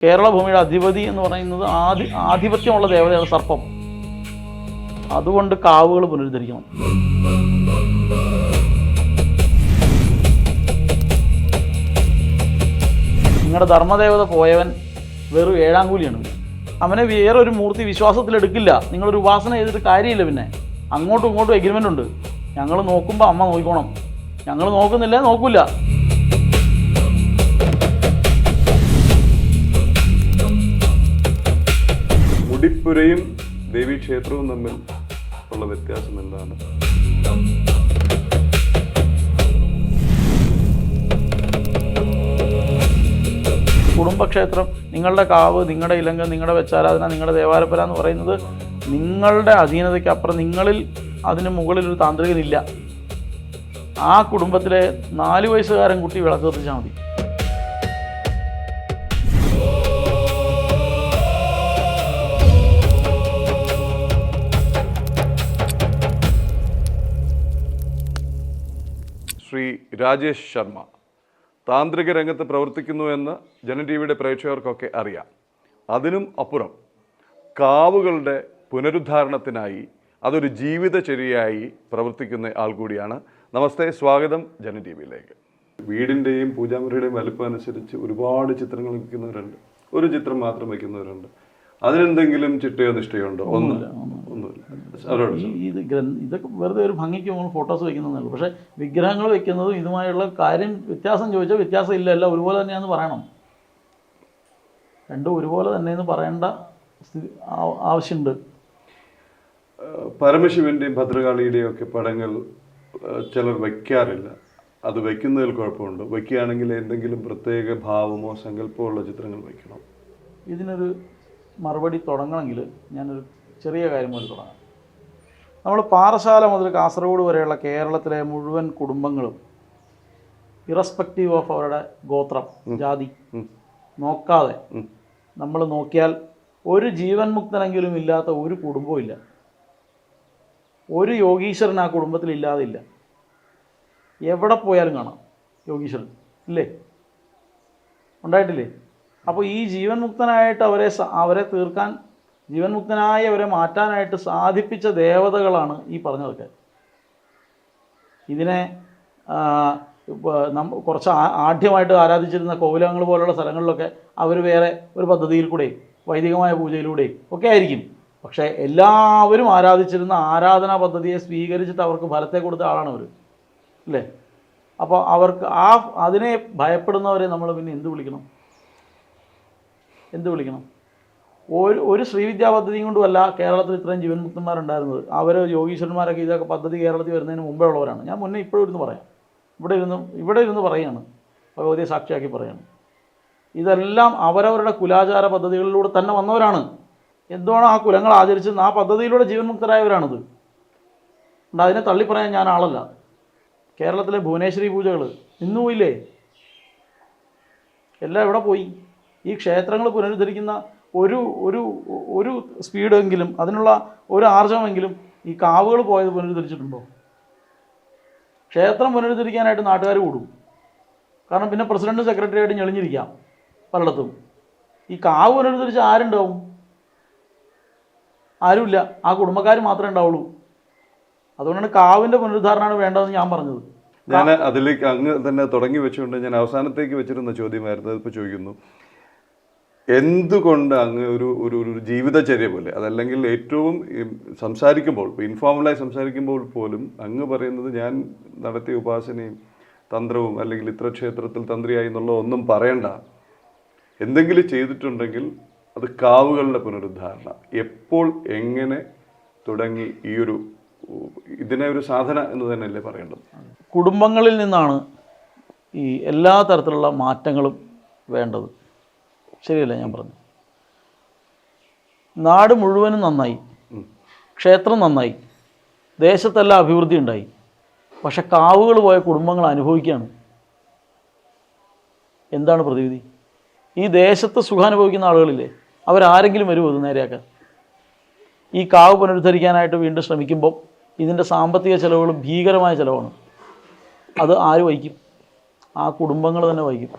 കേരള ഭൂമിയുടെ അധിപതി എന്ന് പറയുന്നത് ആധിപത്യമുള്ള ദേവതയാണ് സർപ്പം. അതുകൊണ്ട് കാവുകൾ പുനരുദ്ധരിക്കണം. നിങ്ങളുടെ ധർമ്മദേവത പോയവൻ വെറും ഏഴാങ്കൂലിയാണ്. അവനെ വേറൊരു മൂർത്തി വിശ്വാസത്തിലെടുക്കില്ല. നിങ്ങളൊരു ഉപാസന ചെയ്തിട്ട് കാര്യമില്ല. പിന്നെ അങ്ങോട്ടും ഇങ്ങോട്ടും എഗ്രിമെൻ്റ് ഉണ്ട്. ഞങ്ങൾ നോക്കുമ്പോൾ അമ്മ നോക്കിക്കോണം, ഞങ്ങൾ നോക്കുന്നില്ല, നോക്കില്ല. മുടിപ്പുരയും ദേവീക്ഷേത്രവും തമ്മിൽ ഉള്ള വ്യത്യാസം എന്താണ്? കുടുംബക്ഷേത്രം, നിങ്ങളുടെ കാവ്, നിങ്ങളുടെ ഇലങ്ക, നിങ്ങളുടെ വെച്ചാരാധന, നിങ്ങളുടെ ദേവാലപ്പന എന്ന് പറയുന്നത് നിങ്ങളുടെ അധീനതയ്ക്കപ്പുറം നിങ്ങളിൽ അതിന് മുകളിലൊരു താന്ത്രികനില്ല. ആ കുടുംബത്തിലെ 4 വയസ്സുകാരൻ കുട്ടി വിളക്ക് കത്തിച്ചാൽ മതി. ശ്രീ രാജേഷ് ശർമ്മ താന്ത്രിക രംഗത്ത് പ്രവർത്തിക്കുന്നുവെന്ന് ജനം ടി വിയുടെ പ്രേക്ഷകർക്കൊക്കെ അറിയാം. അതിനും അപ്പുറം കാവുകളുടെ പുനരുദ്ധാരണത്തിനായി അതൊരു ജീവിതചര്യയായി പ്രവർത്തിക്കുന്ന ആൾ കൂടിയാണ്. നമസ്തേ, സ്വാഗതം ജനം ടി വിയിലേക്ക്. വീടിൻ്റെയും പൂജാമുറിയുടെയും വലുപ്പം അനുസരിച്ച് ഒരുപാട് ചിത്രങ്ങൾ വയ്ക്കുന്നവരുണ്ട്, ഒരു ചിത്രം മാത്രം വയ്ക്കുന്നവരുണ്ട്. അതിനെന്തെങ്കിലും ചിട്ടയോ നിഷ്ഠയോ ഉണ്ടോ? ഒന്നുമില്ല. ഇതൊക്കെ വെറുതെ ഒരു ഭംഗിക്ക് നമ്മൾ ഫോട്ടോസ് വയ്ക്കുന്നതേ. പക്ഷേ വിഗ്രഹങ്ങൾ വയ്ക്കുന്നതും ഇതുമായുള്ള കാര്യം വ്യത്യാസം ചോദിച്ചാൽ വ്യത്യാസം ഇല്ല, എല്ലാം ഒരുപോലെ തന്നെയാണെന്ന് പറയണം. രണ്ടും ഒരുപോലെ തന്നെയെന്ന് പറയേണ്ട ആവശ്യമുണ്ട്. പരമശിവന്റെയും ഭദ്രകാളിയുടെയും ഒക്കെ പടങ്ങൾ ചിലർ വയ്ക്കാറില്ല. അത് വയ്ക്കുന്നതിൽ കുഴപ്പമുണ്ട്? വയ്ക്കുകയാണെങ്കിൽ എന്തെങ്കിലും പ്രത്യേക ഭാവമോ സങ്കല്പമോ ഉള്ള ചിത്രങ്ങൾ വയ്ക്കണം. ഇതിനൊരു മറുപടി തുടങ്ങണമെങ്കിൽ ഞാനൊരു ചെറിയ കാര്യം മുതൽ തുടങ്ങാം. നമ്മൾ പാറശാല മുതൽ കാസർഗോഡ് വരെയുള്ള കേരളത്തിലെ മുഴുവൻ കുടുംബങ്ങളും ഇറസ്പെക്റ്റീവ് ഓഫ് അവരുടെ ഗോത്രം, ജാതി നോക്കാതെ നമ്മൾ നോക്കിയാൽ ഒരു ജീവൻ മുക്തനെങ്കിലും ഇല്ലാത്ത ഒരു കുടുംബവും ഇല്ല. ഒരു യോഗീശ്വരൻ ആ കുടുംബത്തിൽ ഇല്ലാതില്ല. എവിടെ പോയാലും കാണാം യോഗീശ്വരൻ, ഇല്ലേ? ഉണ്ടായിട്ടില്ലേ? അപ്പോൾ ഈ ജീവൻ മുക്തനായിട്ട് അവരെ തീർക്കാൻ, ജീവൻ മുക്തനായി അവരെ മാറ്റാനായിട്ട് സാധിപ്പിച്ച ദേവതകളാണ് ഈ പറഞ്ഞതൊക്കെ. ഇതിനെ കുറച്ച് ആഢ്യമായിട്ട് ആരാധിച്ചിരുന്ന കോവിലങ്ങൾ പോലുള്ള സ്ഥലങ്ങളിലൊക്കെ അവർ വേറെ ഒരു പദ്ധതിയിൽ കൂടെ, വൈദികമായ പൂജയിലൂടെയും ഒക്കെ ആയിരിക്കും. പക്ഷേ എല്ലാവരും ആരാധിച്ചിരുന്ന ആരാധനാ പദ്ധതിയെ സ്വീകരിച്ചിട്ട് അവർക്ക് ഫലത്തെ കൊടുത്ത ആളാണ് അവർ, അല്ലേ? അപ്പോൾ അവർക്ക് അതിനെ ഭയപ്പെടുന്നവരെ നമ്മൾ പിന്നെ എന്ത് വിളിക്കണം? ഒരു ശ്രീവിദ്യാ പദ്ധതിയും കൊണ്ടുമല്ല കേരളത്തിൽ ഇത്രയും ജീവൻ മുക്തന്മാരുണ്ടായിരുന്നത്. അവർ യോഗീശ്വരന്മാരൊക്കെ ഇതൊക്കെ പദ്ധതി കേരളത്തിൽ വരുന്നതിന് മുമ്പേ ഉള്ളവരാണ്. ഞാൻ മുന്നേ ഇപ്പോഴും ഇരുന്ന് പറയാം, ഇവിടെ ഇരുന്ന് പറയുകയാണ്, ഭഗവതിയെ സാക്ഷിയാക്കി പറയുകയാണ്. ഇതെല്ലാം അവരവരുടെ കുലാചാര പദ്ധതികളിലൂടെ തന്നെ വന്നവരാണ്. എന്തുവാണോ ആ കുലങ്ങൾ ആചരിച്ചത്, ആ പദ്ധതിയിലൂടെ ജീവൻ മുക്തരായവരാണിത്. അതുകൊണ്ട് അതിനെ തള്ളിപ്പറയാൻ ഞാൻ ആളല്ല. കേരളത്തിലെ ഭുവനേശ്വരി പൂജകൾ ഇന്നു പോയില്ലേ? എല്ലാം എവിടെ പോയി? ഈ ക്ഷേത്രങ്ങൾ പുനരുദ്ധരിക്കുന്ന ഒരു സ്പീഡെങ്കിലും, അതിനുള്ള ഒരു ആർജവമെങ്കിലും ഈ കാവുകൾ പോയത് പുനരുദ്ധരിച്ചിട്ടുണ്ടോ? ക്ഷേത്രം പുനരുദ്ധരിക്കാനായിട്ട് നാട്ടുകാർ കൂടും. കാരണം പിന്നെ പ്രസിഡൻറ്റും സെക്രട്ടറിയായിട്ട് ഞെളിഞ്ഞിരിക്കാം പലയിടത്തും. ഈ കാവ് പുനരുദ്ധരിച്ച് ആരുണ്ടാവും? ആരുമില്ല. ആ കുടുംബക്കാർ മാത്രമേ ഉണ്ടാവുള്ളൂ. അതുകൊണ്ടാണ് കാവിൻ്റെ പുനരുദ്ധാരണമാണ് വേണ്ടതെന്ന് ഞാൻ പറഞ്ഞത്. ഞാൻ അതിലേക്ക് അങ്ങ് തന്നെ തുടങ്ങി വെച്ചുകൊണ്ട് ഞാൻ അവസാനത്തേക്ക് വെച്ചിരുന്ന ചോദ്യമായിരുന്നു, അതിപ്പോൾ ചോദിക്കുന്നു. എന്തുകൊണ്ട് അങ്ങ് ഒരു ജീവിതചര്യ പോലെ, അതല്ലെങ്കിൽ ഏറ്റവും സംസാരിക്കുമ്പോൾ, ഇൻഫോർമലായി സംസാരിക്കുമ്പോൾ പോലും അങ്ങ് പറയുന്നത് ഞാൻ നടത്തിയ ഉപാസനയും തന്ത്രവും അല്ലെങ്കിൽ ഇത്ര ക്ഷേത്രത്തിൽ തന്ത്രിയായി എന്നുള്ള ഒന്നും പറയണ്ട, എന്തെങ്കിലും ചെയ്തിട്ടുണ്ടെങ്കിൽ അത് കാവുകളുടെ പുനരുദ്ധാരണം. എപ്പോൾ, എങ്ങനെ തുടങ്ങി ഇതിനെ ഒരു സാധന എന്ന് തന്നെയല്ലേ പറയേണ്ടത്? കുടുംബങ്ങളിൽ നിന്നാണ് ഈ എല്ലാ തരത്തിലുള്ള മാറ്റങ്ങളും വേണ്ടത്. ശരിയല്ല ഞാൻ പറഞ്ഞു? നാട് മുഴുവനും നന്നായി, ക്ഷേത്രം നന്നായി, ദേശത്തെല്ലാം അഭിവൃദ്ധി ഉണ്ടായി. പക്ഷെ കാവുകൾ പോയ കുടുംബങ്ങൾ അനുഭവിക്കുകയാണ്. എന്താണ് പ്രതിവിധി? ഈ ദേശത്ത് സുഖം അനുഭവിക്കുന്ന ആളുകളില്ലേ, അവരാരെങ്കിലും വരുമോ ഇത് നേരെയാക്കാൻ? ഈ കാവ് പുനരുദ്ധരിക്കാനായിട്ട് വീണ്ടും ശ്രമിക്കുമ്പോൾ ഇതിൻ്റെ സാമ്പത്തിക ചിലവുകൾ ഭീകരമായ ചിലവാണ്. അത് ആര് വഹിക്കും? ആ കുടുംബങ്ങൾ തന്നെ വഹിക്കും.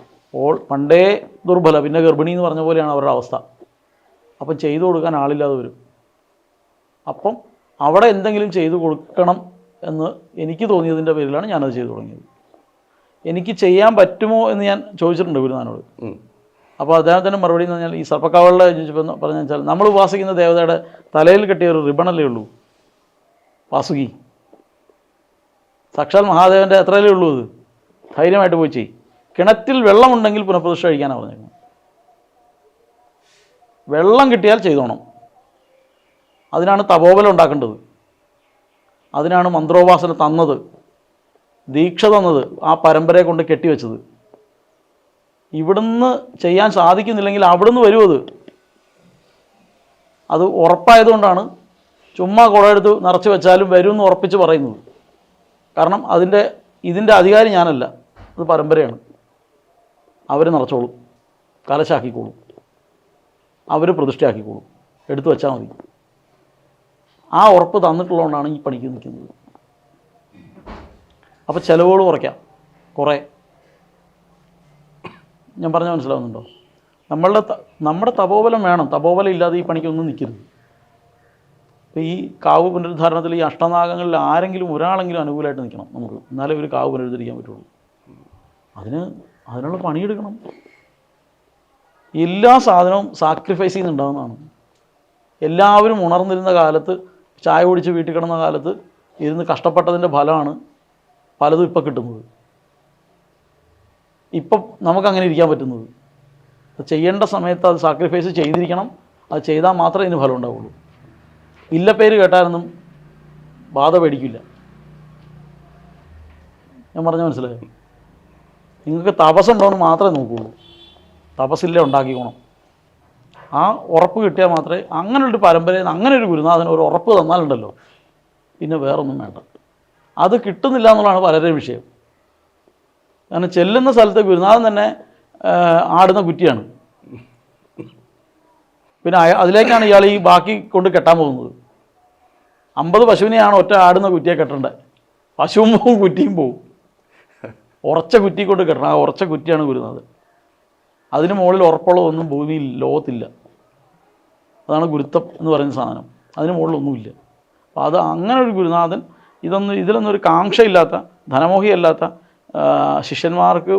പണ്ടേ ദുർബല, പിന്നെ ഗർഭിണി എന്ന് പറഞ്ഞ പോലെയാണ് അവരുടെ അവസ്ഥ. അപ്പം ചെയ്തു കൊടുക്കാൻ ആളില്ലാതെ വരും. അപ്പം അവിടെ എന്തെങ്കിലും ചെയ്തു കൊടുക്കണം എന്ന് എനിക്ക് തോന്നിയതിൻ്റെ പേരിലാണ് ഞാനത് ചെയ്തു തുടങ്ങിയത്. എനിക്ക് ചെയ്യാൻ പറ്റുമോ എന്ന് ഞാൻ ചോദിച്ചിട്ടുണ്ട് ഗുരുനാഥനോട്. അപ്പോൾ അദ്ദേഹത്തിൻ്റെ മറുപടി എന്ന് പറഞ്ഞാൽ, ഈ സർപ്പക്കാവളുടെ പറഞ്ഞു വെച്ചാൽ, നമ്മൾ ഉപാസിക്കുന്ന ദേവതയുടെ തലയിൽ കെട്ടിയ ഒരു റിബണല്ലേ ഉള്ളൂ വാസുകി. സാക്ഷാൽ മഹാദേവൻ്റെ എത്രയല്ലേ ഉള്ളൂ അത്. ധൈര്യമായിട്ട് പോയി ചെയ്യും. കിണറ്റിൽ വെള്ളമുണ്ടെങ്കിൽ പുനഃപ്രതിഷ്ഠ കഴിക്കാനാണ് പറഞ്ഞേക്കുന്നത്. വെള്ളം കിട്ടിയാൽ ചെയ്തോണം. അതിനാണ് തപോബലം ഉണ്ടാക്കേണ്ടത്. അതിനാണ് മന്ത്രോപാസന തന്നത്, ദീക്ഷ തന്നത്, ആ പരമ്പരയെ കൊണ്ട് കെട്ടിവെച്ചത്. ഇവിടുന്ന് ചെയ്യാൻ സാധിക്കുന്നില്ലെങ്കിൽ അവിടുന്ന് വരുമത്. അത് ഉറപ്പായതുകൊണ്ടാണ് ചുമ്മാ കുടമെടുത്ത് നിറച്ച് വെച്ചാലും വരും എന്ന് ഉറപ്പിച്ച് പറയുന്നത്. കാരണം ഇതിൻ്റെ അധികാരി ഞാനല്ല, അത് പരമ്പരയാണ്. അവർ നിറച്ചോളും, കലശാക്കിക്കോളും, അവർ പ്രതിഷ്ഠയാക്കിക്കോളും, എടുത്തു വെച്ചാൽ മതി. ആ ഉറപ്പ് തന്നിട്ടുള്ളതുകൊണ്ടാണ് ഈ പണിക്ക് നിൽക്കുന്നത്. അപ്പോൾ ചിലവുകൾ കുറയ്ക്കാം കുറേ. ഞാൻ പറഞ്ഞാൽ മനസ്സിലാവുന്നുണ്ടോ? നമ്മുടെ തപോബലം വേണം. തപോബലം ഇല്ലാതെ ഈ പണിക്കൊന്നും നിൽക്കരുത്. ഇപ്പോൾ ഈ കാവ് പുനരുദ്ധാരണത്തിൽ ഈ അഷ്ടനാഗങ്ങളിൽ ആരെങ്കിലും ഒരാളെങ്കിലും അനുകൂലമായിട്ട് നിൽക്കണം നമുക്ക്, എന്നാലേ ഒരു കാവ് പുനരുദ്ധരിക്കാൻ പറ്റുള്ളൂ. അതിനുള്ള പണിയെടുക്കണം. എല്ലാ സാധനവും സാക്രിഫൈസ് ചെയ്യുന്നുണ്ടാകുന്നതാണ്. എല്ലാവരും ഉണർന്നിരുന്ന കാലത്ത്, ചായ കുടിച്ച് വീട്ടിൽ കിടന്ന കാലത്ത് ഇരുന്ന് കഷ്ടപ്പെട്ടതിൻ്റെ ഫലമാണ് പലതും ഇപ്പം കിട്ടുന്നത്. ഇപ്പം നമുക്കങ്ങനെ ഇരിക്കാൻ പറ്റുന്നത്. അത് ചെയ്യേണ്ട സമയത്ത് അത് സാക്രിഫൈസ് ചെയ്തിരിക്കണം. അത് ചെയ്താൽ മാത്രമേ ഇതിന് ഫലം ഉണ്ടാവുള്ളൂ. ഇല്ല പേര് കേട്ടാലൊന്നും ബാധ പേടിക്കില്ല. ഞാൻ പറഞ്ഞ മനസ്സിലായോ? നിങ്ങൾക്ക് തപസ്സുണ്ടോയെന്ന് മാത്രമേ നോക്കുകയുള്ളൂ. തപസ്സില്ല ഉണ്ടാക്കിക്കോണം. ആ ഉറപ്പ് കിട്ടിയാൽ മാത്രമേ, അങ്ങനൊരു പരമ്പരയിൽ നിന്ന് അങ്ങനെ ഒരു ഗുരുനാഥന് ഒരു ഉറപ്പ് തന്നാലുണ്ടല്ലോ, പിന്നെ വേറൊന്നും വേണ്ട. അത് കിട്ടുന്നില്ല എന്നുള്ളതാണ് പലരുടെയും വിഷയം. കാരണം ചെല്ലുന്ന സ്ഥലത്ത് ഗുരുനാഥൻ തന്നെ ആടുന്ന കുറ്റിയാണ്. പിന്നെ അതിലേക്കാണ് ഇയാൾ ഈ ബാക്കി കൊണ്ട് കെട്ടാൻ പോകുന്നത്. 50 പശുവിനെയാണ് ഒറ്റ ആടുന്ന കുറ്റിയെ കെട്ടേണ്ടത്. പശുവും പോവും, കുറ്റിയും പോവും. ഉറച്ച കുറ്റി കൊണ്ട് കെട്ടണം. ആ ഉറച്ച കുറ്റിയാണ് ഗുരുനാഥൻ. അതിന് മുകളിൽ ഉറപ്പുള്ളതൊന്നും ഭൂമിയിൽ ലോകത്തില്ല. അതാണ് ഗുരുത്വം എന്ന് പറയുന്ന സാധനം. അതിന് മുകളിലൊന്നുമില്ല. അപ്പോൾ അത് അങ്ങനെ ഒരു ഗുരുനാഥൻ, ഇതിലൊന്നും ഒരു കാംക്ഷയില്ലാത്ത, ധനമോഹിയല്ലാത്ത, ശിഷ്യന്മാർക്ക്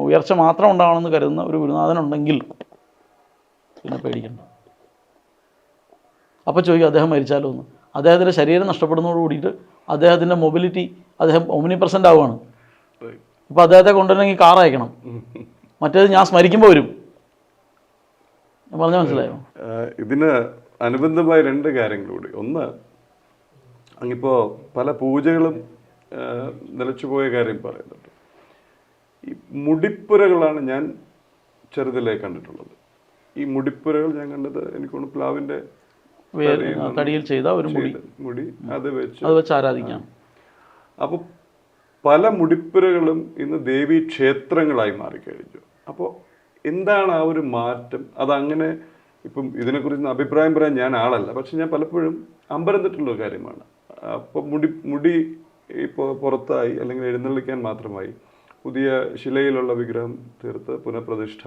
ഉയർച്ച മാത്രം ഉണ്ടാവണമെന്ന് കരുതുന്ന ഒരു ഗുരുനാഥനുണ്ടെങ്കിൽ പിന്നെ പേടിക്കണ്ട. അപ്പോൾ ചോദിക്കും, അദ്ദേഹം മരിച്ചാലോ എന്ന്. അദ്ദേഹത്തിൻ്റെ ശരീരം നഷ്ടപ്പെടുന്നതോട് കൂടിയിട്ട് അദ്ദേഹത്തിൻ്റെ മൊബിലിറ്റി, അദ്ദേഹം ഒമിനിപ്രസൻ്റ് ആവുകയാണ്. ഇപ്പോൾ അദ്ദേഹത്തെ കൊണ്ടുവരണമെങ്കിൽ കാർ അയക്കണം. മറ്റേത് ഞാൻ സ്മരിക്കുമ്പോൾ വരും. ഞാൻ പറഞ്ഞാൽ മനസ്സിലായോ? ഇതിന് അനുബന്ധമായ 2 കാര്യങ്ങളൂടി. ഒന്ന്, അങ്ങിപ്പോൾ പല പൂജകളും നിലച്ചുപോയ കാര്യം പറയുന്നുണ്ട്. ഈ മുടിപ്പുരകളാണ് ഞാൻ ചെറുതിലേ കണ്ടിട്ടുള്ളത്. ഈ മുടിപ്പുരകൾ ഞാൻ കണ്ടത് എനിക്കൊന്ന് പ്ലാവിൻ്റെ തടിയിൽ ചെയ്ത ഒരു മുടി അത് വെച്ച് ആരാധിക്കാം. അപ്പോൾ പല മുടിപ്പുരകളും ഇന്ന് ദേവീ ക്ഷേത്രങ്ങളായി മാറിക്കഴിഞ്ഞു. അപ്പോൾ എന്താണ് ആ ഒരു മാറ്റം? അതങ്ങനെ ഇപ്പം ഇതിനെക്കുറിച്ച് അഭിപ്രായം പറയാൻ ഞാൻ ആളല്ല, പക്ഷെ ഞാൻ പലപ്പോഴും അമ്പരന്നിട്ടുള്ള കാര്യമാണ്. അപ്പോൾ മുടി ഇപ്പോൾ പുറത്തായി, അല്ലെങ്കിൽ എഴുന്നള്ളിക്കാൻ മാത്രമായി പുതിയ ശിലയിലുള്ള വിഗ്രഹം തീർത്ത് പുനഃപ്രതിഷ്ഠ,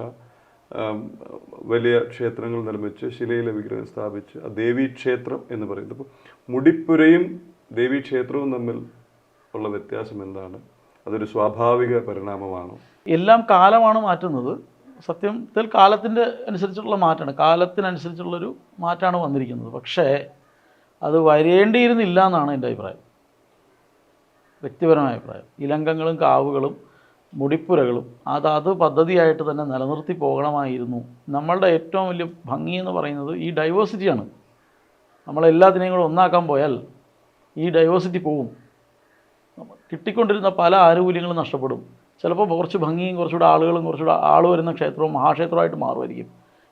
വലിയ ക്ഷേത്രങ്ങൾ നിർമ്മിച്ച് ശിലയിലെ വിഗ്രഹം സ്ഥാപിച്ച് ആ ദേവീക്ഷേത്രം എന്ന് പറയുന്നത്. അപ്പോൾ മുടിപ്പുരയും ദേവീക്ഷേത്രവും തമ്മിൽ ഉള്ള വ്യത്യാസം എന്താണ്? അതൊരു സ്വാഭാവിക പരിണാമമാണോ? എല്ലാം കാലമാണ് മാറ്റുന്നത്. സത്യത്തിൽ കാലത്തിൻ്റെ അനുസരിച്ചുള്ള മാറ്റമാണ്, കാലത്തിനനുസരിച്ചുള്ളൊരു മാറ്റമാണ് വന്നിരിക്കുന്നത്. പക്ഷേ അത് വരേണ്ടിയിരുന്നില്ല എന്നാണ് എൻ്റെ അഭിപ്രായം, വ്യക്തിപരമായ അഭിപ്രായം. ഇലങ്കങ്ങളും കാവുകളും മുടിപ്പുരകളും അത് പദ്ധതിയായിട്ട് തന്നെ നിലനിർത്തി പോകണമായിരുന്നു. നമ്മളുടെ ഏറ്റവും വലിയ ഭംഗി എന്ന് പറയുന്നത് ഈ ഡൈവേഴ്സിറ്റിയാണ്. നമ്മളെല്ലാത്തിനെയും കൂടെ ഒന്നാക്കാൻ പോയാൽ ഈ ഡൈവേഴ്സിറ്റി പോവും. കിട്ടിക്കൊണ്ടിരുന്ന പല ആനുകൂല്യങ്ങളും നഷ്ടപ്പെടും. ചിലപ്പോൾ കുറച്ച് ഭംഗിയും കുറച്ചുകൂടെ ആളുകളും കുറച്ചുകൂടെ ആൾ വരുന്ന ക്ഷേത്രവും മഹാക്ഷേത്രമായിട്ട് മാറുമായിരിക്കും.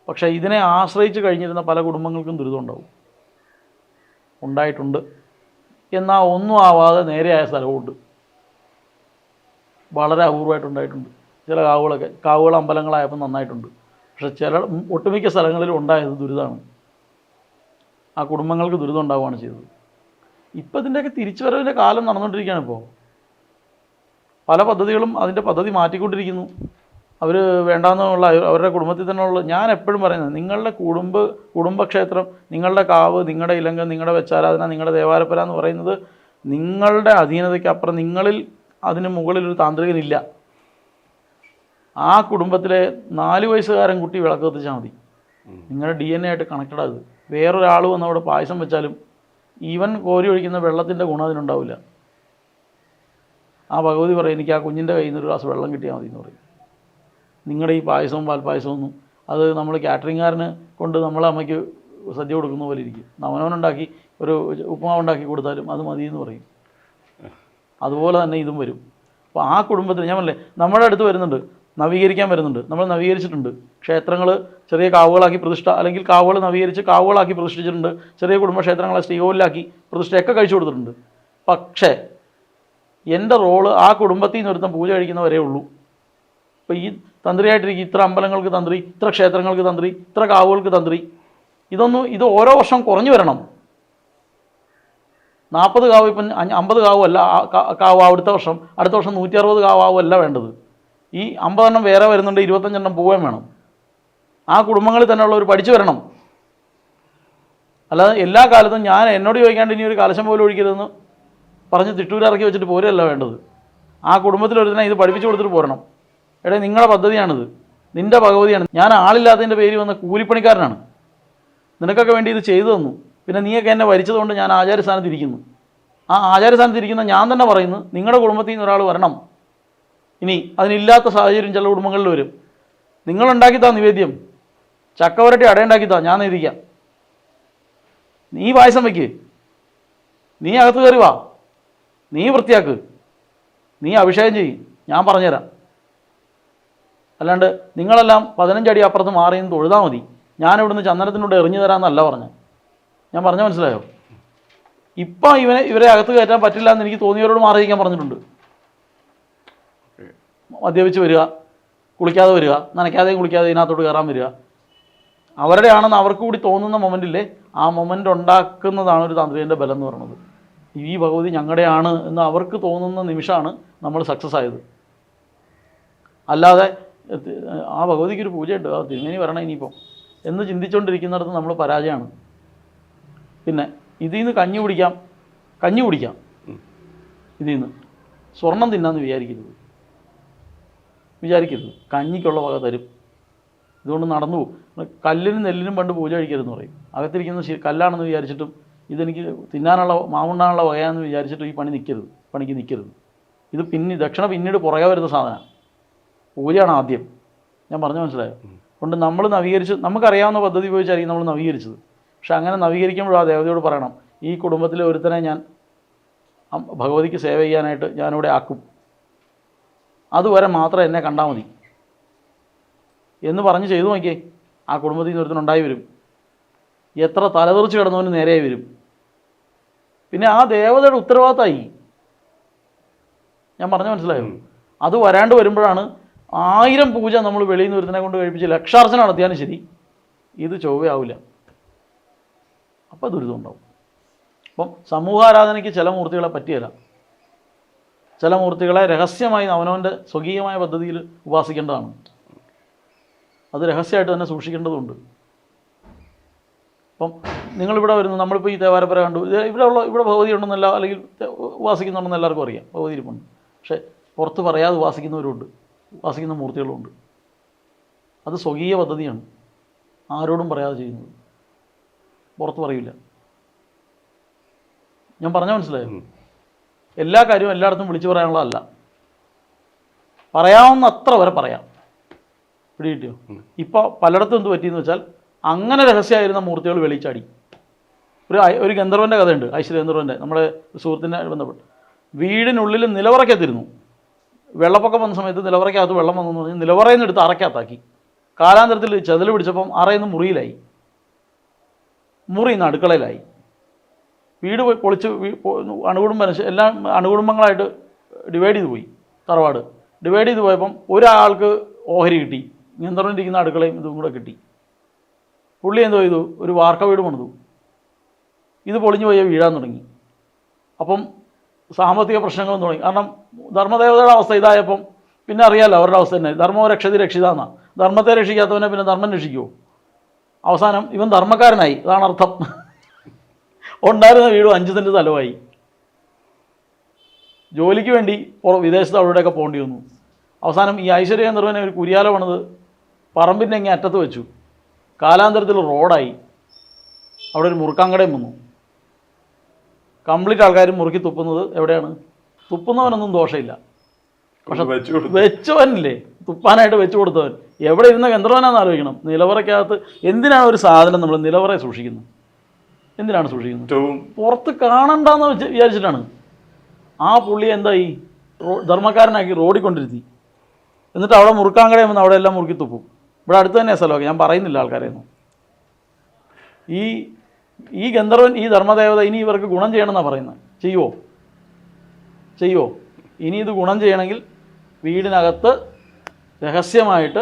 പക്ഷേ ഇതിനെ ആശ്രയിച്ച് കഴിഞ്ഞിരുന്ന പല കുടുംബങ്ങൾക്കും ദുരിതം ഉണ്ടായിട്ടുണ്ട്. എന്നാൽ ഒന്നും ആവാതെ നേരെയായ സ്ഥലവുമുണ്ട്. വളരെ അപൂർവമായിട്ടുണ്ടായിട്ടുണ്ട്. ചില കാവുകൾ അമ്പലങ്ങളായപ്പോൾ നന്നായിട്ടുണ്ട്. പക്ഷെ ഒട്ടുമിക്ക സ്ഥലങ്ങളിലും ഉണ്ടായത് ദുരിതമാണ്. ആ കുടുംബങ്ങൾക്ക് ദുരിതം ഉണ്ടാവുകയാണ് ചെയ്തത്. ഇപ്പം ഇതിൻ്റെയൊക്കെ തിരിച്ചുവരവിൻ്റെ കാലം നടന്നുകൊണ്ടിരിക്കുകയാണ്. ഇപ്പോൾ പല പദ്ധതികളും അതിൻ്റെ പദ്ധതി മാറ്റിക്കൊണ്ടിരിക്കുന്നു. അവർ വേണ്ടാന്നുള്ള അവരുടെ കുടുംബത്തിൽ തന്നെ ഉള്ള. ഞാൻ എപ്പോഴും പറയുന്നത്, നിങ്ങളുടെ കുടുംബക്ഷേത്രം, നിങ്ങളുടെ കാവ്, നിങ്ങളുടെ ഇലങ്കം, നിങ്ങളുടെ വെച്ചാരാധന, നിങ്ങളുടെ ദേവാലപ്പര എന്ന് പറയുന്നത് നിങ്ങളുടെ അധീനതയ്ക്കപ്പുറം നിങ്ങളിൽ അതിന് മുകളിലൊരു താന്ത്രികനില്ല. ആ കുടുംബത്തിലെ 4 വയസ്സുകാരൻ കുട്ടി വിളക്ക് കത്തിച്ചാൽ മതി, നിങ്ങളുടെ DNA ആയിട്ട് കണക്റ്റഡ് അത്. വേറൊരാൾ വന്ന് അവിടെ പായസം വെച്ചാലും ഈവൻ കോരി ഒഴിക്കുന്ന വെള്ളത്തിൻ്റെ ഗുണം അതിനുണ്ടാവില്ല. ആ ഭഗവതി പറയും, എനിക്ക് ആ കുഞ്ഞിൻ്റെ കയ്യിൽ നിന്ന് ഒരു ഗ്ലാസ് വെള്ളം കിട്ടിയാൽ മതി എന്ന് പറയും. നിങ്ങളുടെ ഈ പായസവും പാൽപ്പായസമൊന്നും അത് നമ്മൾ കാറ്ററിംഗുകാരന് കൊണ്ട് നമ്മളെ അമ്മയ്ക്ക് സദ്യ കൊടുക്കുന്ന പോലെ ഇരിക്കും. അവനവനുണ്ടാക്കി ഒരു ഉപ്പുമാവ് ഉണ്ടാക്കി കൊടുത്താലും അത് മതി എന്ന് പറയും. അതുപോലെ തന്നെ ഇതും വരും. അപ്പോൾ ആ കുടുംബത്തിൽ ഞാൻ പറഞ്ഞില്ലേ, നമ്മുടെ അടുത്ത് വരുന്നുണ്ട്, നവീകരിക്കാൻ വരുന്നുണ്ട്. നമ്മൾ നവീകരിച്ചിട്ടുണ്ട്. ക്ഷേത്രങ്ങൾ ചെറിയ കാവുകളാക്കി പ്രതിഷ്ഠ, അല്ലെങ്കിൽ കാവുകൾ നവീകരിച്ച് കാവുകളാക്കി പ്രതിഷ്ഠിച്ചിട്ടുണ്ട്. ചെറിയ കുടുംബക്ഷേത്രങ്ങളെ ശ്രീകോവിലാക്കി പ്രതിഷ്ഠയൊക്കെ കഴിച്ചു കൊടുത്തിട്ടുണ്ട്. പക്ഷേ എൻ്റെ റോള് ആ കുടുംബത്തിൽ നിന്ന് ഒരുത്തം പൂജ കഴിക്കുന്നവരേ ഉള്ളൂ. ഇപ്പോൾ ഈ തന്ത്രിയായിട്ടിരിക്കും, ഇത്ര അമ്പലങ്ങൾക്ക് തന്ത്രി, ഇത്ര ക്ഷേത്രങ്ങൾക്ക് തന്ത്രി, ഇത്ര കാവുകൾക്ക് തന്ത്രി. ഇത് ഓരോ വർഷം കുറഞ്ഞു വരണം. 40 കാവ് ഇപ്പം 50 കാവല്ല കാവ് അടുത്ത വർഷം 160 കാവല്ല വേണ്ടത്. ഈ 50 എണ്ണം വേറെ വരുന്നുണ്ട്, 25 എണ്ണം പോവുകയും വേണം. ആ കുടുംബങ്ങളിൽ തന്നെയുള്ളവർ പഠിച്ചു വരണം. അല്ലാതെ എല്ലാ കാലത്തും ഞാൻ എന്നോട് ചോദിക്കാണ്ട് ഇനി ഒരു കലശം പോലും ഒഴിക്കരുതെന്ന് പറഞ്ഞ് തിട്ടൂരിറക്കി വെച്ചിട്ട് പോരുകയല്ല വേണ്ടത്. ആ കുടുംബത്തിലൊരുത്തനെ ഇത് പഠിപ്പിച്ചു കൊടുത്തിട്ട് പോരണം. എടേ, നിങ്ങളുടെ പദ്ധതിയാണിത്, നിൻ്റെ ഭഗവതിയാണ്. ഞാൻ ആളില്ലാത്തതിൻ്റെ പേര് വന്ന കൂലിപ്പണിക്കാരനാണ്. നിനക്കൊക്കെ വേണ്ടി ഇത് ചെയ്തു തന്നു. പിന്നെ നീയൊക്കെ എന്നെ ഭരിച്ചതുകൊണ്ട് ഞാൻ ആചാര്യസ്ഥാനത്ത് ഇരിക്കുന്നു. ആ ആചാര്യസ്ഥാനത്ത് ഇരിക്കുന്ന ഞാൻ തന്നെ പറയുന്നു, നിങ്ങളുടെ കുടുംബത്തിൽ നിന്ന് ഒരാൾ വരണം. ഇനി അതിനില്ലാത്ത സാഹചര്യം ചില കുടുംബങ്ങളിൽ വരും. നിങ്ങളുണ്ടാക്കിത്താ നിവേദ്യം, ചക്കവരട്ടി അടയുണ്ടാക്കിത്താ, ഞാൻ നേദിക്കാം. നീ പായസം വയ്ക്ക്, നീ അകത്ത് കയറി വാ, നീ വൃത്തിയാക്ക്, നീ അഭിഷേകം ചെയ്യും, ഞാൻ പറഞ്ഞുതരാം. അല്ലാണ്ട് നിങ്ങളെല്ലാം 15 അടി അപ്പുറത്ത് മാറി നിന്ന് തൊഴുതാൽ മതി, ഞാനിവിടുന്ന് ചന്ദനത്തിനോട് എറിഞ്ഞു തരാമെന്നല്ല പറഞ്ഞത്. ഞാൻ പറഞ്ഞ മനസ്സിലായോ? ഇപ്പം ഇവരെ അകത്ത് കയറ്റാൻ പറ്റില്ല എന്ന് എനിക്ക് തോന്നിയവരോട് മാറിയിരിക്കാൻ പറഞ്ഞിട്ടുണ്ട്. മദ്യപിച്ച് വരിക, കുളിക്കാതെ വരിക, നനയ്ക്കാതെയും കുളിക്കാതെ ഇതിനകത്തോട്ട് കയറാൻ വരിക, അവരുടെ ആണെന്ന് അവർക്ക് കൂടി തോന്നുന്ന മൊമെൻറ്റില്ലേ, ആ മൊമെൻ്റ് ഉണ്ടാക്കുന്നതാണ് ഒരു താന്ത്രികൻ്റെ ബലം എന്ന് പറയുന്നത്. ഈ ഭഗവതി ഞങ്ങളുടെയാണ് എന്ന് അവർക്ക് തോന്നുന്ന നിമിഷമാണ് നമ്മൾ സക്സസ് ആയത്. അല്ലാതെ ആ ഭഗവതിക്കൊരു പൂജയുണ്ട്, ആ തിരുമേനി വരണം ഇനിയിപ്പോൾ എന്ന് ചിന്തിച്ചുകൊണ്ടിരിക്കുന്നിടത്ത് നമ്മൾ പരാജയമാണ്. പിന്നെ ഇതിൽ നിന്ന് കഞ്ഞി കുടിക്കാം, ഇതിൽ നിന്ന് സ്വർണം തിന്നാന്ന് വിചാരിക്കരുത്. കഞ്ഞിക്കുള്ള വക തരും. ഇതുകൊണ്ട് നടന്നു പോകും. കല്ലിനും നെല്ലിനും പണ്ട് പൂജ കഴിക്കരുതെന്ന് പറയും. അകത്തിരിക്കുന്ന കല്ലാണെന്ന് വിചാരിച്ചിട്ടും ഇതെനിക്ക് തിന്നാനുള്ള മാവുണ്ണാനുള്ള വകയാണെന്ന് വിചാരിച്ചിട്ടും ഈ പണിക്ക് നിൽക്കരുത്. ഇത് ദക്ഷിണ പിന്നീട് പുറകെ വരുന്ന സാധനമാണ്. പൂജയാണ് ആദ്യം. ഞാൻ പറഞ്ഞു മനസ്സിലായോ? അതുകൊണ്ട് നമ്മൾ നമുക്കറിയാവുന്ന പദ്ധതി ഉപയോഗിച്ചായിരിക്കും നമ്മൾ നവീകരിച്ചത്. പക്ഷെ അങ്ങനെ നവീകരിക്കുമ്പോഴും ആ ദേവതയോട് പറയണം, ഈ കുടുംബത്തിലെ ഒരുത്തനെ ഞാൻ ഭഗവതിക്ക് സേവ ചെയ്യാനായിട്ട് ഞാനിവിടെ ആക്കും, അതുവരെ മാത്രം എന്നെ കണ്ടാൽ മതി എന്ന് പറഞ്ഞ് ചെയ്തു നോക്കിയേ. ആ കുടുംബത്തിൽ നിന്ന് ഒരുത്തനുണ്ടായി വരും. എത്ര തലതെറിച്ച് കിടന്നവന് നേരെയായി വരും. പിന്നെ ആ ദേവതയുടെ ഉത്തരവാദിത്തമായി. ഞാൻ പറഞ്ഞു മനസ്സിലായോ? അത് വരാണ്ട് വരുമ്പോഴാണ് 1000 പൂജ നമ്മൾ വെളിയിൽ നിന്ന് ഒരുത്തനെ കൊണ്ട് കഴിപ്പിച്ച് ലക്ഷാർച്ചന നടത്തിയാലും ശരി, ഇത് ചൊവ്വയാവില്ല. അപ്പോൾ ദുരിതം ഉണ്ടാവും. അപ്പം സമൂഹാരാധനയ്ക്ക് ചില മൂർത്തികളെ പറ്റിയല്ല. ചില മൂർത്തികളെ രഹസ്യമായി അവനവൻ്റെ സ്വകീയമായ പദ്ധതിയിൽ ഉപാസിക്കേണ്ടതാണ്. അത് രഹസ്യമായിട്ട് തന്നെ സൂക്ഷിക്കേണ്ടതുണ്ട്. അപ്പം നിങ്ങളിവിടെ വരുന്നു, നമ്മളിപ്പോൾ ഈ തേവാരപ്പര കണ്ടു, ഇവിടെ ഭഗവതി ഉണ്ടെന്നല്ല, അല്ലെങ്കിൽ ഉപാസിക്കുന്നുണ്ടെന്ന് എല്ലാവർക്കും അറിയാം, ഭഗവതി ഇരിപ്പുണ്ട്. പക്ഷേ പുറത്ത് പറയാതെ ഉപാസിക്കുന്ന മൂർത്തികളുമുണ്ട്. അത് സ്വകീയ പദ്ധതിയാണ്, ആരോടും പറയാതെ ചെയ്യുന്നത്, പുറത്ത് പറയില്ല. ഞാൻ പറഞ്ഞാൽ മനസ്സിലായോ? എല്ലാ കാര്യവും എല്ലായിടത്തും വിളിച്ചു പറയാനുള്ളതല്ല, പറയാവുന്ന അത്ര വരെ പറയാം. പിടികിട്ടിയോ? ഇപ്പോൾ പലയിടത്തും എന്ത് പറ്റിയെന്ന് വെച്ചാൽ, അങ്ങനെ രഹസ്യമായിരുന്ന മൂർത്തികൾ വെളിച്ചാടി. ഒരു ഗന്ധർവൻ്റെ കഥയുണ്ട്, ഐശ്വര്യ ഗന്ധർവൻ്റെ, നമ്മുടെ സുഹൃത്തിനെ ബന്ധപ്പെട്ട്. വീടിനുള്ളിൽ നിലവറയ്ക്കകത്തിരുന്നു. വെള്ളപ്പൊക്കം വന്ന സമയത്ത് നിലവറയ്ക്കകത്ത് വെള്ളം വന്നെന്ന് പറഞ്ഞ് നിലവറയിൽ നിന്ന് എടുത്ത് അറയ്ക്കകത്താക്കി. കാലാന്തരത്തിൽ ചെതൽ പിടിച്ചപ്പം അറയിൽ നിന്ന് മുറിയിൽ നിന്ന് അടുക്കളയിലായി. വീട് പൊളിച്ച് എല്ലാം അണുകുടുംബങ്ങളായിട്ട് ഡിവൈഡ് ചെയ്ത് പോയി. തറവാട് ഡിവൈഡ് ചെയ്ത് പോയപ്പം ഒരാൾക്ക് ഓഹരി കിട്ടി, ഗന്ധർവനിരിക്കുന്ന അടുക്കളയും ഇതും കൂടെ കിട്ടി. പുള്ളി എന്തോ ചെയ്തു, ഒരു വാർക്ക വീട് പണിതു. ഇത് പൊളിഞ്ഞു പോയാൽ വീഴാൻ തുടങ്ങി. അപ്പം സാമ്പത്തിക പ്രശ്നങ്ങളും തുടങ്ങി. കാരണം ധർമ്മദേവതയുടെ അവസ്ഥ ഇതായപ്പം പിന്നെ അറിയാമല്ലോ അവരുടെ അവസ്ഥ തന്നെ. ധർമ്മോ രക്ഷതി രക്ഷിതാന്നാ. ധർമ്മത്തെ രക്ഷിക്കാത്തവനെ പിന്നെ ധർമ്മം രക്ഷിക്കുമോ? അവസാനം ഇവൻ ധർമ്മക്കാരനായി, അതാണ് അർത്ഥം. ഉണ്ടായിരുന്ന വീടും 5 സെൻറ്റ് സ്ഥലമായി. ജോലിക്ക് വേണ്ടി വിദേശത്ത് അവിടെയൊക്കെ പോകേണ്ടി വന്നു. അവസാനം ഈ ഐശ്വര്യ ഗന്ധർവനെ ഒരു കുരിയാല പണിത് പറമ്പിൻ്റെ അങ്ങേ അറ്റത്ത് വെച്ചു. കാലാന്തരത്തിൽ റോഡായി. അവിടെ ഒരു മുറുക്കാങ്കടയും വന്നു. കംപ്ലീറ്റ് ആൾക്കാരും മുറുക്കി തുപ്പുന്നത് എവിടെയാണ്? തുപ്പുന്നവനൊന്നും ദോഷമില്ല, പക്ഷെ വെച്ചവനില്ലേ, തുപ്പാനായിട്ട് വെച്ചു കൊടുത്തവൻ എവിടെ ഇരുന്ന ഗന്ധർവനാണെന്ന് ആലോചിക്കണം. നിലവറയ്ക്കകത്ത് എന്തിനാണ് ഒരു സാധനം നമ്മൾ നിലവറയെ സൂക്ഷിക്കുന്നത്? എന്തിനാണ് സൂക്ഷിക്കുന്നത്? പുറത്ത് കാണണ്ടെന്ന് വിചാരിച്ചിട്ടാണ്. ആ പുള്ളി എന്തായി? ധർമ്മക്കാരനാക്കി റോഡിൽ കൊണ്ടിരുത്തി. എന്നിട്ട് അവിടെ മുറുക്കാങ്കടയും വന്ന് അവിടെ എല്ലാം മുറുക്കി തുപ്പും. ഇവിടെ അടുത്ത് തന്നെ സ്ഥലമൊക്കെ, ഞാൻ പറയുന്നില്ല ആൾക്കാരെയൊന്നും. ഈ ഗന്ധർവൻ, ഈ ധർമ്മദേവത ഇനി ഇവർക്ക് ഗുണം ചെയ്യണമെന്നാണ് പറയുന്നത്. ചെയ്യുമോ? ഇനി ഇത് ഗുണം ചെയ്യണമെങ്കിൽ വീടിനകത്ത് രഹസ്യമായിട്ട്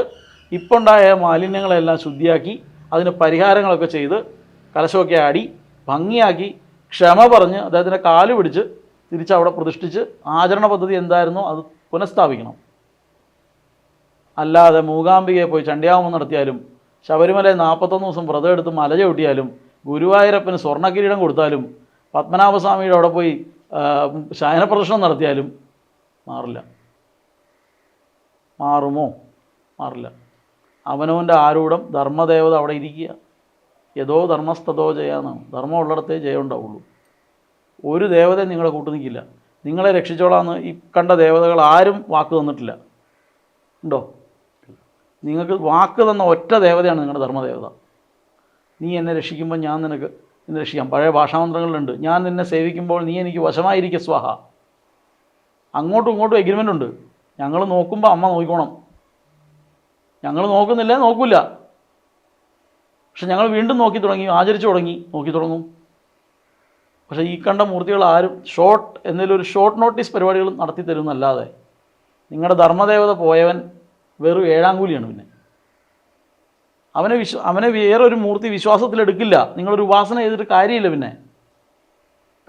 ഇപ്പം ഉണ്ടായ മാലിന്യങ്ങളെല്ലാം ശുദ്ധിയാക്കി അതിന് പരിഹാരങ്ങളൊക്കെ ചെയ്ത് കലശമൊക്കെ ആടി ഭംഗിയാക്കി ക്ഷമ പറഞ്ഞ് അദ്ദേഹത്തിൻ്റെ കാല് പിടിച്ച് തിരിച്ചവിടെ പ്രതിഷ്ഠിച്ച് ആചരണ പദ്ധതി എന്തായിരുന്നോ അത് പുനഃസ്ഥാപിക്കണം. അല്ലാതെ മൂകാംബികയെ പോയി ചണ്ഡ്യാഹോമം നടത്തിയാലും ശബരിമലയിൽ 41 ദിവസം വ്രതം എടുത്ത് മല ചവിട്ടിയാലും ഗുരുവായൂരപ്പന് സ്വർണ്ണക്കിരീടം കൊടുത്താലും പത്മനാഭസ്വാമിയുടെ അവിടെ പോയി ശയനപ്രദർശനം നടത്തിയാലും മാറില്ല. മാറുമോ? മാറില്ല. അവനവൻ്റെ ആരൂഢം ധർമ്മദേവത അവിടെ ഇരിക്കുക. യഥോ ധർമ്മസ്തതോ ജയാന്നാണ്. ധർമ്മം ഉള്ളിടത്തേ ജയം ഉണ്ടാവുള്ളൂ. ഒരു ദേവതയും നിങ്ങളെ കൂട്ടു നിൽക്കില്ല. നിങ്ങളെ രക്ഷിച്ചോളാമെന്ന് ഈ കണ്ട ദേവതകൾ ആരും വാക്ക് തന്നിട്ടില്ല. ഉണ്ടോ? നിങ്ങൾക്ക് വാക്ക് തന്ന ഒറ്റ ദേവതയാണ് നിങ്ങളുടെ ധർമ്മദേവത. നീ എന്നെ രക്ഷിക്കുമ്പോൾ ഞാൻ നിന്നെ രക്ഷിക്കാം. പഴയ ഭാഷാമന്ത്രങ്ങളിലുണ്ട്, ഞാൻ നിന്നെ സേവിക്കുമ്പോൾ നീ എനിക്ക് വശമായിരിക്കുക സ്വാഹ. അങ്ങോട്ടും ഇങ്ങോട്ടും എഗ്രിമെൻ്റ് ഉണ്ട്. ഞങ്ങൾ നോക്കുമ്പോൾ അമ്മ നോക്കിക്കോണം, ഞങ്ങൾ നോക്കുന്നില്ലേ നോക്കില്ല. പക്ഷെ ഞങ്ങൾ വീണ്ടും നോക്കി തുടങ്ങി, ആചരിച്ചു തുടങ്ങി, നോക്കി തുടങ്ങും. പക്ഷേ ഈ കണ്ട മൂർത്തികൾ ആരും എന്തെങ്കിലും ഒരു ഷോർട്ട് നോട്ടീസ് പരിപാടികൾ നടത്തി തരുമെന്നല്ലാതെ നിങ്ങളുടെ ധർമ്മദേവത പോയവൻ വെറും 7-ാം കൂലിയാണ്. പിന്നെ അവനെ വേറൊരു മൂർത്തി വിശ്വാസത്തിലെടുക്കില്ല. നിങ്ങളൊരു ഉപാസന ചെയ്തിട്ട് കാര്യമില്ല പിന്നെ.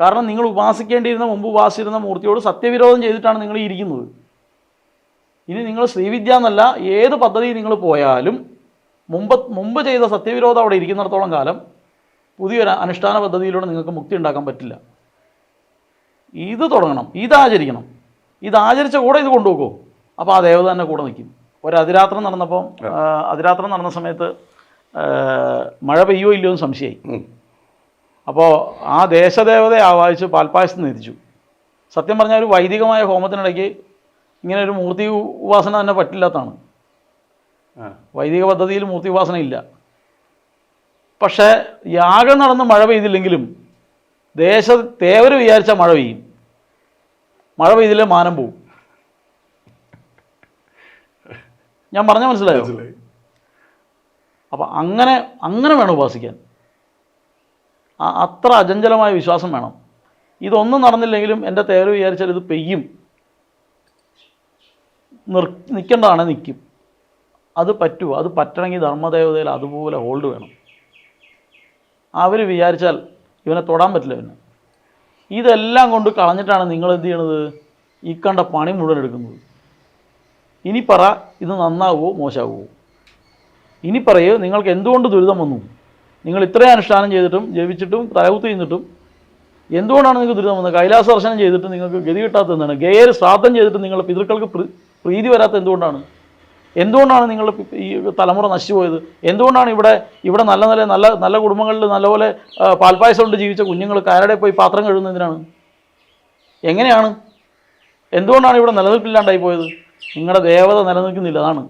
കാരണം നിങ്ങൾ ഉപാസിക്കേണ്ടിയിരുന്ന, മുമ്പ് ഉപാസിച്ചിരുന്ന മൂർത്തിയോട് സത്യവിരോധം ചെയ്തിട്ടാണ് നിങ്ങൾ ഇരിക്കുന്നത്. ഇനി നിങ്ങൾ ശ്രീവിദ്യ എന്നല്ല ഏത് പദ്ധതി നിങ്ങൾ പോയാലും മുമ്പ് ചെയ്ത സത്യവിരോധം അവിടെ ഇരിക്കുന്നിടത്തോളം കാലം പുതിയൊരു അനുഷ്ഠാന പദ്ധതിയിലൂടെ നിങ്ങൾക്ക് മുക്തി ഉണ്ടാക്കാൻ പറ്റില്ല. ഇത് തുടങ്ങണം, ഇതാചരിക്കണം. ഇതാചരിച്ച കൂടെ ഇത് കൊണ്ടുപോകുമോ? അപ്പോൾ ആ ദേവത തന്നെ കൂടെ നിൽക്കും. അതിരാത്രം നടന്ന സമയത്ത് മഴ പെയ്യോ ഇല്ലയോ എന്ന് സംശയമായി. അപ്പോൾ ആ ദേശദേവതയെ ആവാഹിച്ച് പാൽപ്പായസം നേതിച്ചു. സത്യം പറഞ്ഞാൽ ഒരു വൈദികമായ ഹോമത്തിനിടയ്ക്ക് ഇങ്ങനെ ഒരു മൂർത്തി ഉപാസന തന്നെ പറ്റില്ലാത്തതാണ്. വൈദിക പദ്ധതിയിൽ മൂർത്തി ഉപാസന ഇല്ല. പക്ഷേ യാഗം നടന്ന് മഴ പെയ്തില്ലെങ്കിലും തേവർ വിചാരിച്ചാൽ മഴ പെയ്യും. മഴ പെയ്തില്ലേ മാനം പോവും. ഞാൻ പറഞ്ഞാൽ മനസ്സിലായോ? അപ്പം അങ്ങനെ വേണം ഉപാസിക്കാൻ. അത്ര അചഞ്ചലമായ വിശ്വാസം വേണം. ഇതൊന്നും നടന്നില്ലെങ്കിലും എൻ്റെ തേവർ വിചാരിച്ചാൽ ഇത് പെയ്യും. നിൽക്കേണ്ടതാണെ നിൽക്കും. അത് പറ്റുമോ? അത് പറ്റണമെങ്കിൽ ധർമ്മദേവതയിൽ അതുപോലെ ഹോൾഡ് വേണം. അവർ വിചാരിച്ചാൽ ഇവനെ തൊടാൻ പറ്റില്ല. പിന്നെ ഇതെല്ലാം കൊണ്ട് കളഞ്ഞിട്ടാണ് നിങ്ങൾ എന്ത് ചെയ്യണത്? ഈ കണ്ട പണി മുഴുവൻ എടുക്കുന്നത്. ഇനി പറ, ഇത് നന്നാവുമോ മോശമാവുമോ? ഇനി പറയൂ, നിങ്ങൾക്ക് എന്തുകൊണ്ട് ദുരിതം വന്നു? നിങ്ങൾ ഇത്രയും അനുഷ്ഠാനം ചെയ്തിട്ടും ജപിച്ചിട്ടും തലകുത്തി നിന്നിട്ടും എന്തുകൊണ്ടാണ് നിങ്ങൾക്ക് ദുരിതം വന്നത്? കൈലാസ ദർശനം ചെയ്തിട്ട് നിങ്ങൾക്ക് ഗതി കിട്ടാത്ത എന്താണ്? ഗേയർ ശ്രാദ്ധം ചെയ്തിട്ട് നിങ്ങളുടെ പിതൃക്കൾക്ക് പ്രീതി വരാത്ത എന്തുകൊണ്ടാണ്? എന്തുകൊണ്ടാണ് നിങ്ങളുടെ ഈ തലമുറ നശിച്ചു പോയത്? എന്തുകൊണ്ടാണ് ഇവിടെ നല്ല കുടുംബങ്ങളിൽ നല്ലപോലെ പാൽപ്പായസം കൊണ്ട് ജീവിച്ച കുഞ്ഞുങ്ങൾ കാരുടെ പോയി പാത്രം കഴുകുന്നതിനാണ്? എങ്ങനെയാണ്? എന്തുകൊണ്ടാണ് ഇവിടെ നിലനിൽപ്പില്ലാണ്ടായി പോയത്? നിങ്ങളുടെ ദേവത നിലനിൽക്കുന്നില്ല. അതാണ്.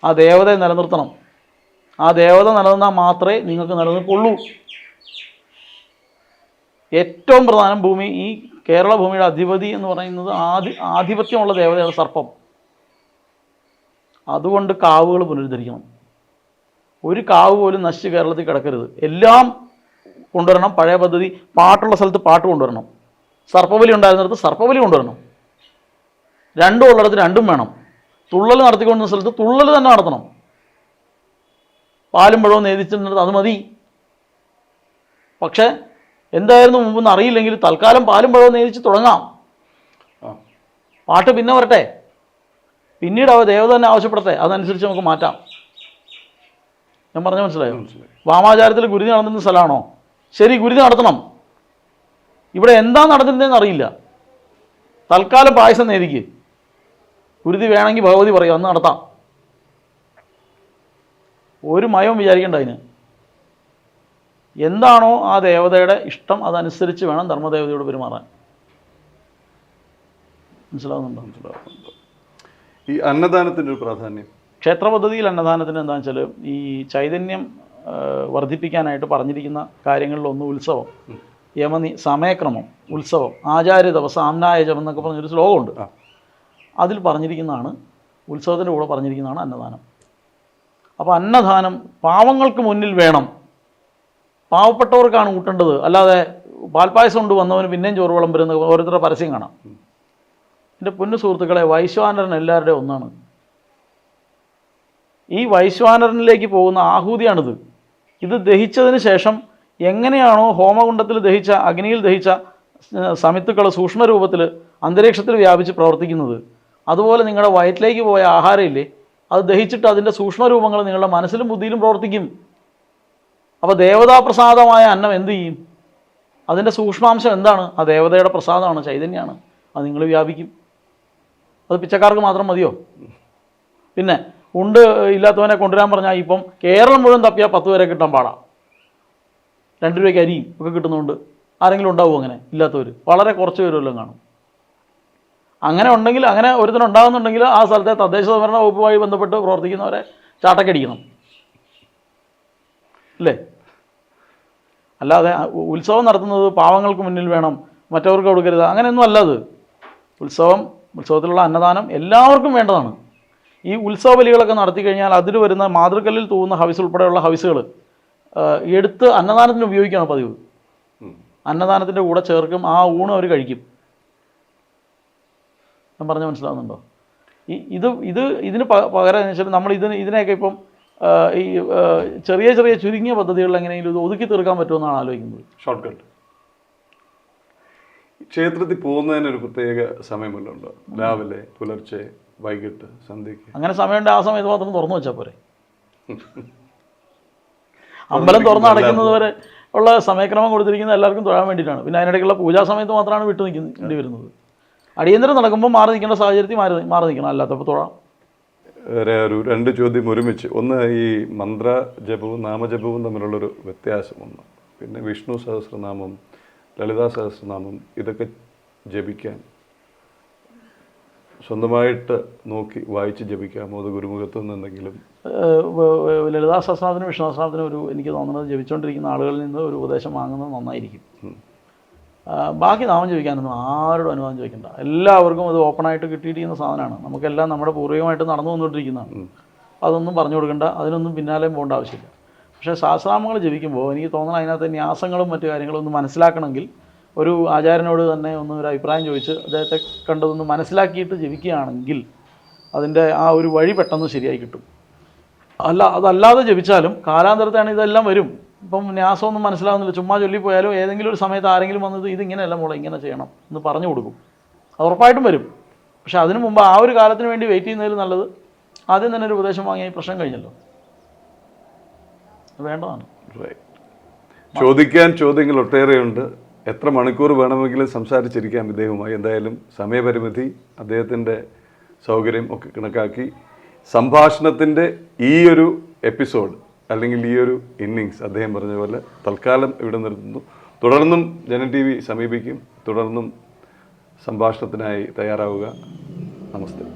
ആ ദേവതയെ നിലനിർത്തണം. ആ ദേവത നിലനിന്നാൽ മാത്രമേ നിങ്ങൾക്ക് നിലനിൽപ്പുള്ളൂ. ഏറ്റവും പ്രധാനം ഈ കേരള ഭൂമിയുടെ അധിപതി എന്ന് പറയുന്നത് ആധിപത്യമുള്ള ദേവതയാണ് സർപ്പം. അതുകൊണ്ട് കാവുകൾ പുനരുദ്ധരിക്കണം. ഒരു കാവ് പോലും നശിച്ച് കേരളത്തിൽ കിടക്കരുത്. എല്ലാം കൊണ്ടുവരണം. പഴയ പദ്ധതി, പാട്ടുള്ള സ്ഥലത്ത് പാട്ട് കൊണ്ടുവരണം. സർപ്പബലി ഉണ്ടായിരുന്നിടത്ത് സർപ്പബലി കൊണ്ടുവരണം. രണ്ടും ഉള്ളിടത്ത് രണ്ടും വേണം. തുള്ളൽ നടത്തിക്കൊണ്ടിരുന്ന സ്ഥലത്ത് തുള്ളൽ തന്നെ നടത്തണം. പാലും പഴവും നേദിച്ചിരുന്നിടത്ത് അത് മതി. പക്ഷേ എന്തായിരുന്നു മുമ്പെന്ന് അറിയില്ലെങ്കിൽ തൽക്കാലം പാലും പഴവും നേദിച്ച് തുടങ്ങാം. പാട്ട് പിന്നെ വരട്ടെ. പിന്നീട് ദേവത തന്നെ ആവശ്യപ്പെടട്ടെ, അതനുസരിച്ച് നമുക്ക് മാറ്റാം. ഞാൻ പറഞ്ഞ മനസ്സിലായോ? വാമാചാരത്തിൽ ഗുരുതി നടത്തുന്ന സ്ഥലമാണോ? ശരി, ഗുരുതി നടത്തണം. ഇവിടെ എന്താ നടത്തുന്നതെന്ന് അറിയില്ല. തൽക്കാലം പായസം നേദിക്ക്, ഗുരുതി വേണമെങ്കിൽ ഭഗവതി പറയും, അന്ന് നടത്താം. ഒരു മയവും വിചാരിക്കേണ്ട. അതിന് എന്താണോ ആ ദേവതയുടെ ഇഷ്ടം അതനുസരിച്ച് വേണം ധർമ്മദേവതയോട് പെരുമാറാൻ. മനസ്സിലാവുന്നുണ്ടോ? ഈ അന്നദാനത്തിൻ്റെ ഒരു പ്രാധാന്യം ക്ഷേത്ര പദ്ധതിയിൽ അന്നദാനത്തിന് എന്താണെന്ന് വെച്ചാൽ ഈ ചൈതന്യം വർദ്ധിപ്പിക്കാനായിട്ട് പറഞ്ഞിരിക്കുന്ന കാര്യങ്ങളിലൊന്ന് ഉത്സവം, സമയക്രമം, ഉത്സവം, ആചാര്യ ദിവസം, ആംനായജം എന്നൊക്കെ പറഞ്ഞൊരു ശ്ലോകമുണ്ട്. അതിൽ പറഞ്ഞിരിക്കുന്നതാണ്, ഉത്സവത്തിൻ്റെ കൂടെ പറഞ്ഞിരിക്കുന്നതാണ് അന്നദാനം. അപ്പോൾ അന്നദാനം പാവങ്ങൾക്ക് മുന്നിൽ വേണം, പാവപ്പെട്ടവർക്കാണ് കൂട്ടേണ്ടത്. അല്ലാതെ പാൽപ്പായസം കൊണ്ട് വന്നവന് പിന്നെയും ചോറ് വിളമ്പരുന്ന ഓരോരുത്തരുടെ പരസ്യം കാണാം. എൻ്റെ പൊന്നു സുഹൃത്തുക്കളെ, വൈശ്വാനരൻ എല്ലാവരുടെയും ഒന്നാണ്. ഈ വൈശ്വാനരനിലേക്ക് പോകുന്ന ആഹൂതിയാണിത്. ഇത് ദഹിച്ചതിന് ശേഷം എങ്ങനെയാണോ ഹോമകുണ്ടത്തിൽ ദഹിച്ച, അഗ്നിയിൽ ദഹിച്ച സമിത്തുക്കൾ സൂക്ഷ്മരൂപത്തിൽ അന്തരീക്ഷത്തിൽ വ്യാപിച്ച് പ്രവർത്തിക്കുന്നത്, അതുപോലെ നിങ്ങളുടെ വയറ്റിലേക്ക് പോയ ആഹാരമില്ലേ, അത് ദഹിച്ചിട്ട് അതിൻ്റെ സൂക്ഷ്മരൂപങ്ങൾ നിങ്ങളുടെ മനസ്സിലും ബുദ്ധിയിലും പ്രവർത്തിക്കും. അപ്പോൾ ദേവതാപ്രസാദമായ അന്നം എന്ത് ചെയ്യും? അതിൻ്റെ സൂക്ഷ്മാംശം എന്താണ്? ആ ദേവതയുടെ പ്രസാദമാണ്, ചൈതന്യമാണ്. അത് നിങ്ങൾ വ്യാപിക്കും. അത് പിച്ചക്കാർക്ക് മാത്രം മതിയോ? പിന്നെ ഉണ്ട് ഇല്ലാത്തവനെ കൊണ്ടുവരാൻ പറഞ്ഞാൽ ഇപ്പം കേരളം മുഴുവൻ തപ്പിയാൽ 10 പേരെ കിട്ടാൻ പാടാം. 2 രൂപയ്ക്ക് അരിയും ഒക്കെ കിട്ടുന്നുണ്ട്. ആരെങ്കിലും ഉണ്ടാവും അങ്ങനെ ഇല്ലാത്തവർ? വളരെ കുറച്ച് പേരെല്ലാം കാണും. അങ്ങനെ ഉണ്ടെങ്കിൽ, അങ്ങനെ ഒരുത്തനുണ്ടാകുന്നുണ്ടെങ്കിൽ ആ സ്ഥലത്തെ തദ്ദേശ സ്വയംഭരണ വകുപ്പുമായി ബന്ധപ്പെട്ട് പ്രവർത്തിക്കുന്നവരെ ചാട്ടക്കടിക്കണം, അല്ലേ? അല്ലാതെ ഉത്സവം നടത്തുന്നത് പാവങ്ങൾക്ക് മുന്നിൽ വേണം, മറ്റവർക്ക് കൊടുക്കരുത്, അങ്ങനെയൊന്നും അല്ല. അത് ഉത്സവത്തിലുള്ള അന്നദാനം എല്ലാവർക്കും വേണ്ടതാണ്. ഈ ഉത്സവ ബലികളൊക്കെ നടത്തി കഴിഞ്ഞാൽ അതിൽ വരുന്ന മാതൃകല്ലിൽ തൂവുന്ന ഹവിസ് ഉൾപ്പെടെയുള്ള ഹവിസുകൾ എടുത്ത് അന്നദാനത്തിന് ഉപയോഗിക്കുകയാണ് പതിവ്. അന്നദാനത്തിൻ്റെ കൂടെ ചേർക്കും, ആ ഊണ് അവർ കഴിക്കും. ഞാൻ പറഞ്ഞാൽ മനസ്സിലാവുന്നുണ്ടോ? ഇതിന് പകരം എന്ന് വെച്ചാൽ നമ്മൾ ഇതിനെയൊക്കെ ഇപ്പം ഈ ചെറിയ ചെറിയ ചുരുങ്ങിയ പദ്ധതികളിൽ എങ്ങനെയെങ്കിലും ഇത് ഒതുക്കി തീർക്കാൻ പറ്റുമെന്നാണ് ആലോചിക്കുന്നത്. Short cut. ക്ഷേത്രത്തിൽ പോകുന്നതിനൊരു പ്രത്യേക സമയമല്ലോ ഉണ്ടോ? രാവിലെ, പുലർച്ചെ, വൈകിട്ട്, സന്ധ്യയ്ക്ക്? അങ്ങനെ സമയമുണ്ട്. ആ സമയത്ത് മാത്രം തുറന്നു വെച്ചാൽ പോരെ. അമ്പലം തുറന്ന് അടയ്ക്കുന്നത് വരെ ഉള്ള സമയക്രമം കൊടുത്തിരിക്കുന്നത് എല്ലാവർക്കും തൊഴാൻ വേണ്ടിയിട്ടാണ്. പിന്നെ അതിനിടയ്ക്കുള്ള പൂജാ സമയത്ത് മാത്രമാണ് വിട്ടു നിൽക്കേണ്ടി വരുന്നത്. അടിയന്തരം നടക്കുമ്പോൾ മാറി നിൽക്കേണ്ട സാഹചര്യത്തിൽ മാറി നിൽക്കണം, അല്ലാത്തപ്പോൾ തൊഴാം. ഒരു 2 ചോദ്യം ഒരുമിച്ച്. ഒന്ന്, ഈ മന്ത്രജപവും നാമജപവും തമ്മിലുള്ളൊരു വ്യത്യാസം ഒന്ന്. പിന്നെ വിഷ്ണു സഹസ്രനാമം, ലളിതാ സഹസ്രനാമം, ഇതൊക്കെ ജപിക്കാൻ സ്വന്തമായിട്ട് നോക്കി വായിച്ച് ജപിക്കാമോ? അത് ഗുരുമുഖത്തു നിന്ന് എന്തെങ്കിലും? ലളിതാ സഹസ്രനാമത്തിനും വിഷ്ണു സഹസ്രനാമത്തിനും എനിക്ക് തോന്നുന്നത് ജപിച്ചുകൊണ്ടിരിക്കുന്ന ആളുകളിൽ നിന്ന് ഒരു ഉപദേശം വാങ്ങുന്നത് നന്നായിരിക്കും. ബാക്കി നാമം ജപിക്കാനൊന്നും ആരോടും അനുവാദം ചോദിക്കണ്ട. എല്ലാവർക്കും അത് ഓപ്പണായിട്ട് കിട്ടിയിരിക്കുന്ന സാധനമാണ്. നമുക്കെല്ലാം നമ്മുടെ പൂർവികമായിട്ട് നടന്നു വന്നുകൊണ്ടിരിക്കുന്നതാണ്. അതൊന്നും പറഞ്ഞു കൊടുക്കേണ്ട, അതിനൊന്നും പിന്നാലെയും പോകേണ്ട ആവശ്യമില്ല. പക്ഷേ സഹസ്രനാമങ്ങൾ ജപിക്കുമ്പോൾ എനിക്ക് തോന്നുന്നത് അതിനകത്ത് ന്യാസങ്ങളും മറ്റു കാര്യങ്ങളും ഒന്ന് മനസ്സിലാക്കണമെങ്കിൽ ഒരു ആചാര്യനോട് തന്നെ ഒരു അഭിപ്രായം ചോദിച്ച് അദ്ദേഹത്തെ കണ്ടതൊന്ന് മനസ്സിലാക്കിയിട്ട് ജപിക്കുകയാണെങ്കിൽ അതിൻ്റെ ആ ഒരു വഴി പെട്ടെന്ന് ശരിയായി കിട്ടും. അതല്ലാതെ ജപിച്ചാലും കാലാന്തരത്താണ് ഇതെല്ലാം വരും. ഇപ്പം ന്യാസമൊന്നും മനസ്സിലാവുന്നില്ല, ചുമ്മാ ചൊല്ലിപ്പോയാലും ഏതെങ്കിലും ഒരു സമയത്ത് ആരെങ്കിലും വന്നത് ഇതിങ്ങനെയല്ല മോളെ, ഇങ്ങനെ ചെയ്യണം എന്ന് പറഞ്ഞു കൊടുക്കും. അത് ഉറപ്പായിട്ടും വരും. പക്ഷെ അതിനു മുമ്പ് ആ ഒരു കാലത്തിന് വേണ്ടി വെയിറ്റ് ചെയ്യുന്നതിൽ നല്ലത് ആദ്യം തന്നെ ഒരു ഉപദേശം വാങ്ങിയ പ്രശ്നം കഴിഞ്ഞല്ലോ. വേണ്ടതാണ്. ചോദിക്കാൻ ചോദ്യങ്ങൾ ഒട്ടേറെയുണ്ട്. എത്ര മണിക്കൂർ വേണമെങ്കിലും സംസാരിച്ചിരിക്കാം ഇദ്ദേഹവുമായി. എന്തായാലും സമയപരിമിതി, അദ്ദേഹത്തിൻ്റെ സൗകര്യം ഒക്കെ കണക്കാക്കി സംഭാഷണത്തിൻ്റെ ഈ ഒരു എപ്പിസോഡ് അല്ലെങ്കിൽ ഈ ഒരു ഇന്നിങ്സ് അദ്ദേഹം പറഞ്ഞ പോലെ തൽക്കാലം ഇവിടെ നിർത്തുന്നു. തുടർന്നും ജനം TV സമീപിക്കും. തുടർന്നും സംഭാഷണത്തിനായി തയ്യാറാവുക. നമസ്തേ.